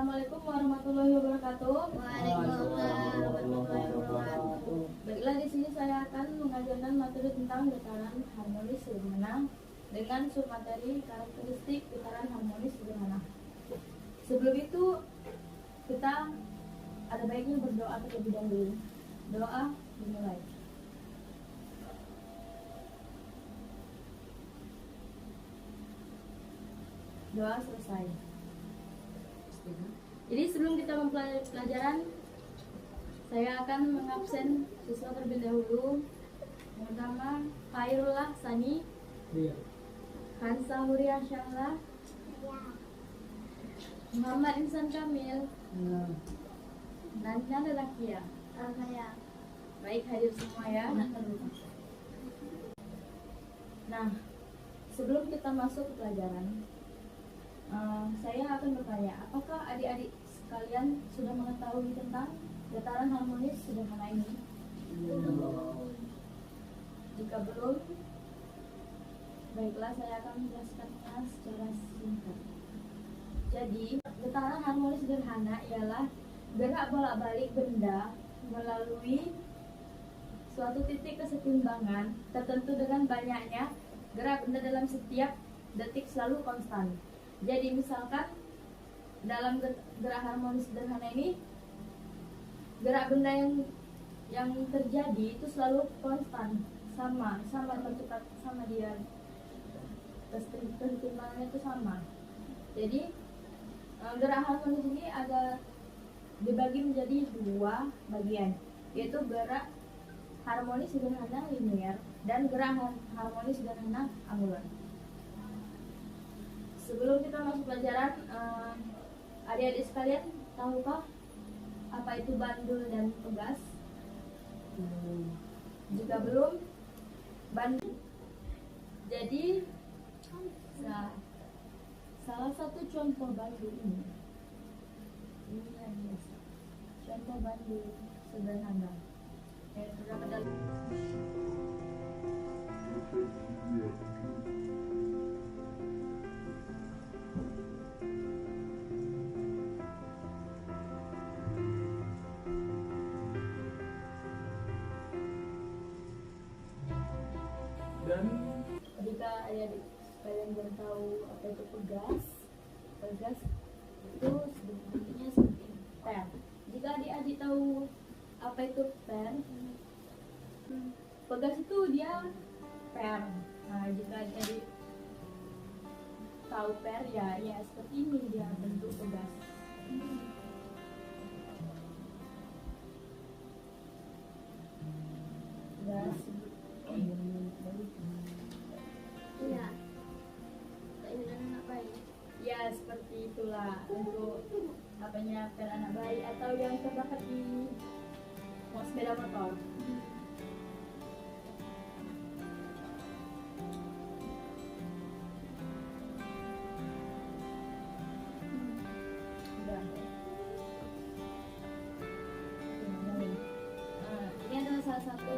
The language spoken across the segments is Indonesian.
Assalamualaikum warahmatullahi wabarakatuh. Waalaikumsalam warahmatullahi wabarakatuh. Baiklah, di sini saya akan mengajarkan materi tentang getaran harmonis sederhana dengan submateri karakteristik getaran harmonis sederhana. Sebelum itu, kita ada baiknya berdoa terlebih dahulu. Doa dimulai. Doa selesai. Jadi sebelum kita memulai pelajaran, saya akan mengabsen siswa terlebih dahulu. Yang pertama, Khairullah Sani, Hansa Huria Syahla, Muhammad Insan Kamil, Nanda Lelakia. Baik, hadir semua ya. Nah, sebelum kita masuk ke pelajaran, saya akan bertanya, apakah adik-adik sekalian sudah mengetahui tentang getaran harmonis sederhana ini? Jika belum, baiklah, saya akan menjelaskannya secara singkat. Jadi, getaran harmonis sederhana ialah gerak bolak-balik benda melalui suatu titik kesetimbangan tertentu dengan banyaknya gerak benda dalam setiap detik selalu konstan. Jadi misalkan dalam gerak harmonis sederhana ini, gerak benda yang terjadi itu selalu konstan, sama bercepat, sama dia kesetimbangannya itu sama. Jadi gerak harmonis ini ada dibagi menjadi dua bagian, yaitu gerak harmonis sederhana linear dan gerak harmonis sederhana angular. Sebelum kita masuk pelajaran, adik-adik sekalian, tahukah apa itu bandul dan pegas? Jika belum, bandul. Jadi, salah satu contoh bandul ini yang biasa. Contoh bandul sederhana yang terdapat dalam dan jika adik-adik sekalian belum tahu apa itu pegas itu sebenarnya seperti per. Jika adik-adik tahu apa itu per, pegas itu dia per. Nah, jika adik-adik tahu per, ya seperti ini dia bentuk pegas. Pegas. Iya. Anak bayi. Ya, seperti itulah untuk apanya per anak bayi atau yang terdapat di sepeda motor. Ini adalah salah satu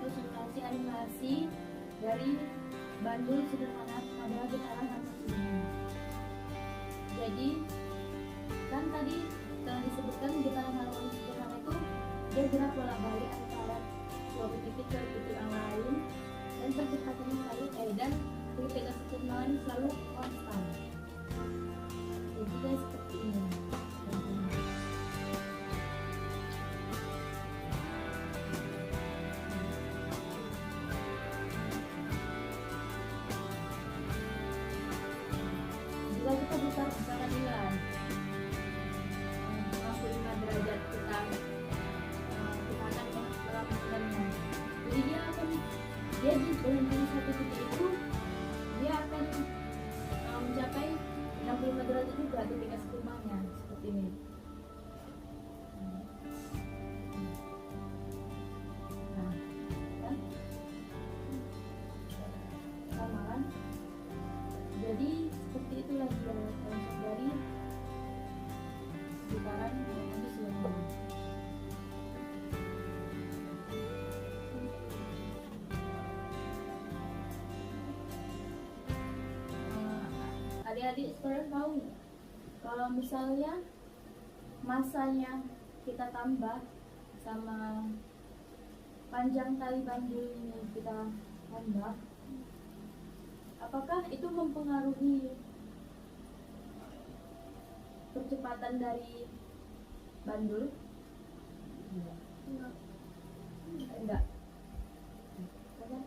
simulasi animasi dari bandul sederhana pada getaran harmonis ini. Jadi kan tadi telah disebutkan getaran harmonis sederhana itu dia gerak bolak-balik antara suatu titik ke titik yang lain dan percepatannya selalu dan titik kesetimbangan selalu konstan. Jadi dia seperti ini. Jika kita bicara nilai 55 derajat kita akan melakukannya. Jadi dia di berhenti di satu titik itu, dia akan mencapai 65 derajat juga titik kesetimbangannya seperti ini. Nah, kan? Sama kan? Jadi seperti itulah dia konsep dari getaran harmonis sederhana. Adik-adik sekalian tahu Kalau misalnya masanya kita tambah sama panjang tali bandul ini kita tambah, apakah itu mempengaruhi percepatan dari bandul? Enggak. Apa?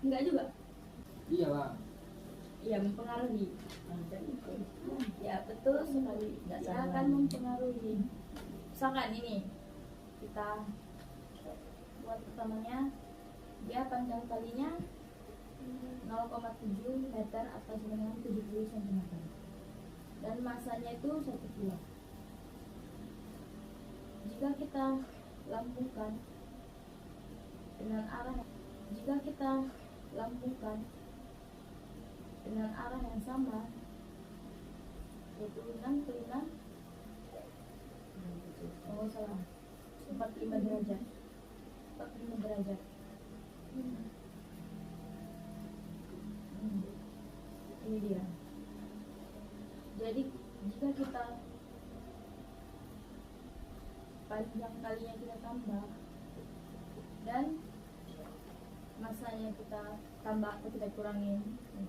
Enggak juga. Iya lah. Iya, mempengaruhi. Ya, betul sekali. Dia akan mempengaruhi. Misalkan ini kita buat pertamanya, dia panjang talinya 0,7 meter atau dengan 70 cm dan masanya itu 1 kilo. Jika kita lambungkan dengan arah yang sama, yaitu 6 ke 6, oh salah, 45 derajat. Ini dia. Jadi jika kita panjang talinya kita tambah dan masanya kita tambah atau kita kurangin,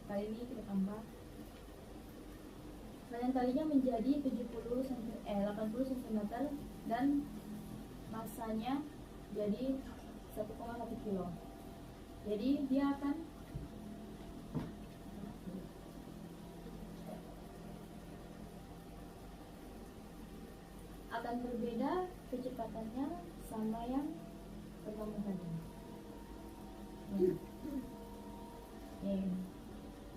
kali ini kita tambah, panjang talinya menjadi 80 cm dan masanya jadi 1,1 kilo. Jadi dia akan berbeda kecepatannya sama yang pertama tadi.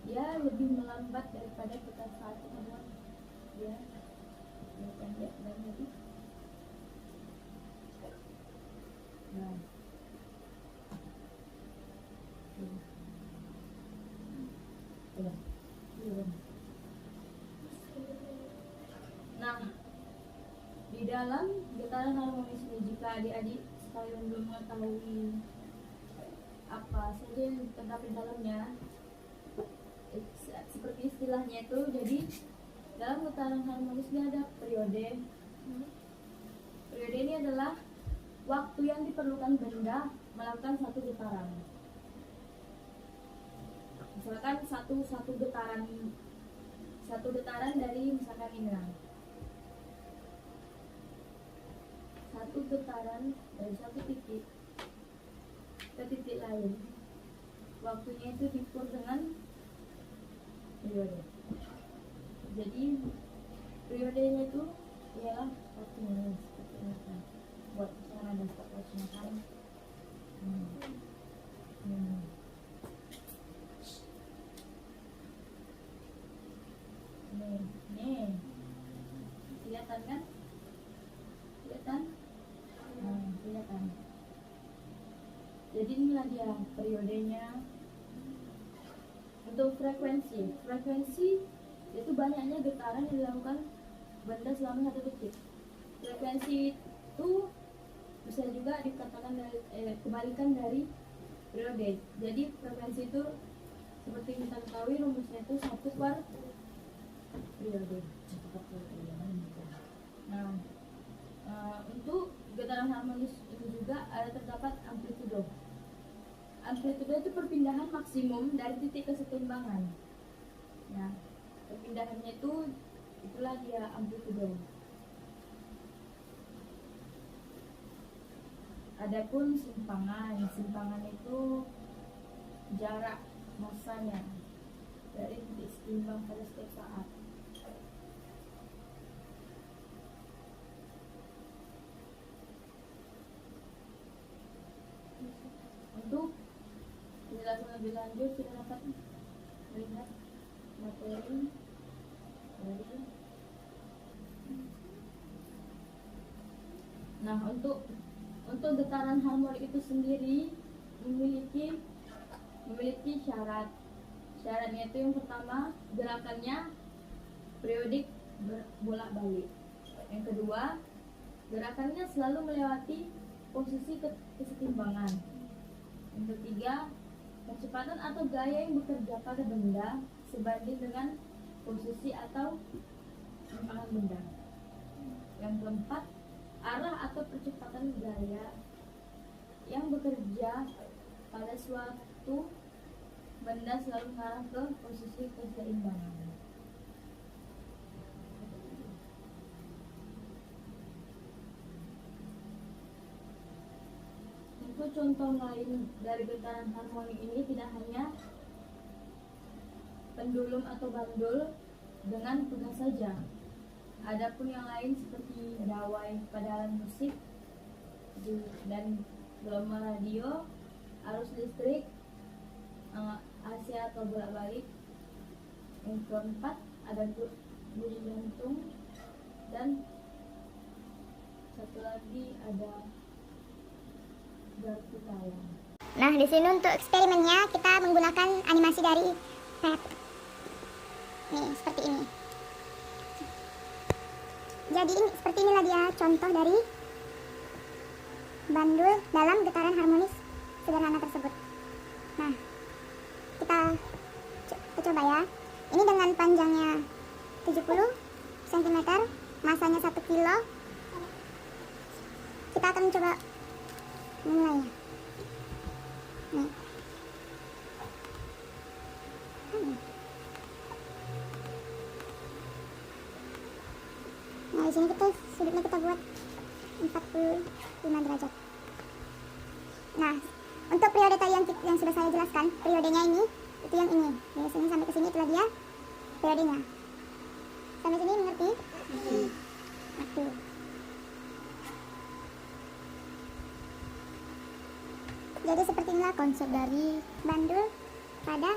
Dia lebih melambat daripada kita saat ini. Dia pendek dan lebih. Nah. Nah, di dalam getaran harmonis ini, jika adik-adik sekalian belum mengetahui apa saja yang terdapat dalamnya, seperti istilahnya itu, jadi dalam getaran harmonis ini ada periode. Periode ini adalah waktu yang diperlukan benda melakukan satu getaran. Misalkan satu getaran dari misalkan ini lah. Satu getaran dari satu titik ke titik lain, waktunya itu diukur dengan periode. Jadi periodenya itu ialah waktunya seperti ini. Buat cara dan proporsional. Nih, kelihatan kan? Kelihatan? Kelihatan. Jadi inilah dia periodenya. Untuk frekuensi itu banyaknya getaran yang dilakukan benda selama 1 detik. Frekuensi itu bisa juga dikatakan kebalikan dari periode. Jadi frekuensi itu seperti kita ketahui rumusnya itu 1 per periode. Nah, untuk getaran harmonis itu juga ada terdapat amplitudo. Amplitudo itu perpindahan maksimum dari titik kesetimbangan. Nah, perpindahannya itulah dia amplitudo. Adapun simpangan itu jarak masanya dari titik setimbang pada setiap saat. Untuk penjelasan lebih lanjut, kita dapat melihat materi dari. Nah, untuk getaran harmonik itu sendiri memiliki syarat. Syaratnya itu yang pertama, gerakannya periodik bolak-balik. Yang kedua, gerakannya selalu melewati posisi kesetimbangan. Yang ketiga, kecepatan atau gaya yang bekerja pada benda sebanding dengan posisi atau penyimpanan benda. Yang keempat, arah atau percepatan gaya yang bekerja pada suatu benda selalu mengarah ke posisi keseimbangan. Untuk contoh lain dari getaran harmonik ini tidak hanya pendulum atau bandul dengan pegas saja. Adapun yang lain seperti dawai pada alat musik dan gelombang radio, arus listrik, AC atau bolak-balik. Yang keempat ada bunyi jantung, dan satu lagi ada garpu tayang. Nah, di sini untuk eksperimennya kita menggunakan animasi dari tab. Nih, seperti ini. Jadi seperti inilah dia contoh dari bandul dalam getaran harmonis sederhana tersebut. Nah, kita coba ya. Ini dengan panjangnya 70 cm, masanya 1 kilo. Kita akan coba mulai ya. Nih. Nah, di sini sudutnya kita buat 45 derajat. Nah, untuk periode tadi yang sudah saya jelaskan, periodenya ini, itu yang ini. Dari sini sampai ke sini itulah dia periodenya. Sampai sini mengerti? Ngerti. Jadi seperti inilah konsep dari bandul pada